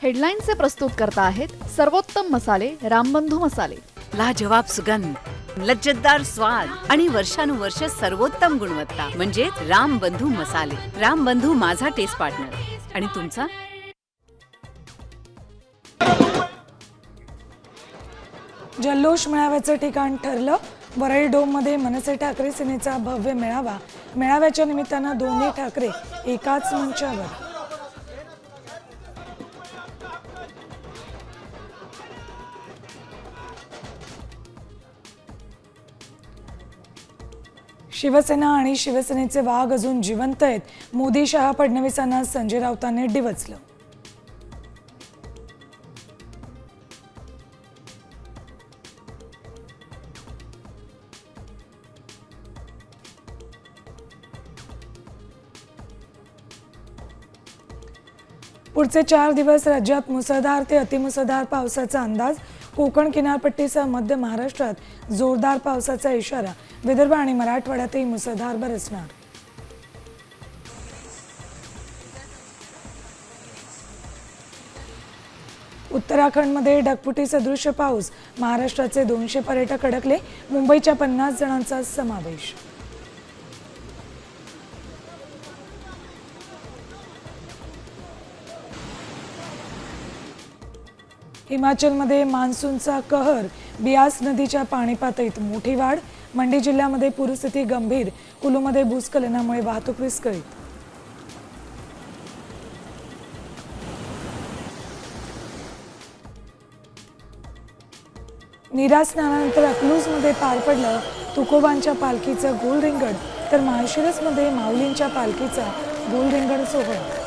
हेडलाईनचे प्रस्तुत करता आहेत सर्वोत्तम मसाले रामबंधू मसाले। लाजवाब सुगंध, लज्जतदार स्वाद आणि वर्षानुवर्ष सर्वोत्तम गुणवत्ता म्हणजे रामबंधू मसाले। रामबंधू माझा टेस्ट पार्टनर आणि तुमचा। जल्लोष मेळाव्याचं ठिकाण ठरलं। वरळी डोममध्ये मनसे ठाकरे सेनेचा भव्य मेळावा। मेळाव्याच्या निमित्तानं दोन्ही ठाकरे एकाच मंचावर। शिवसेना आणि शिवसेनेचे वाघ अजून जिवंत आहेत। मोदी शहा फडणवीसांना संजय राऊतांनी डिवचलं। पुढचे 4 दिवस राज्यात मुसळधार ते अतिमुसळधार पावसाचा अंदाज। कोकण किनारपट्टीसह मध्य महाराष्ट्रात जोरदार पावसाचा इशारा। विदर्भ आणि मराठवाड्यातही मुसळधार बरसणार। उत्तराखंडमध्ये ढगफुटी सदृश पाऊस। महाराष्ट्राचे 200 पर्यटक अडकले। मुंबईच्या 50 जणांचा समावेश। हिमाचलमध्ये मान्सूनचा कहर। बियास नदीच्या पाणी पातळीत मोठी वाढ। मंडी जिल्ह्यामध्ये पूरस्थिती गंभीर। कुलूमध्ये भूस्खलनामुळे वाहतूक विस्कळीत। नीरा स्नानानंतर अकलूजमध्ये पार पडलं तुकोबांच्या पालखीचं गोल रिंगण, तर माळशिरसमध्ये माऊलींच्या पालखीचा गोल रिंगण सोहळा।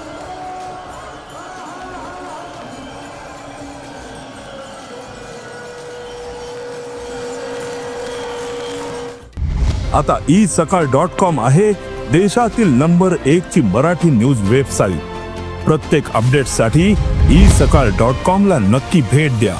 आता isakal.com आहे देशातील नंबर 1 ची मराठी न्यूज वेबसाईट। प्रत्येक अपडेटसाठी isakal.com ला नक्की भेट द्या।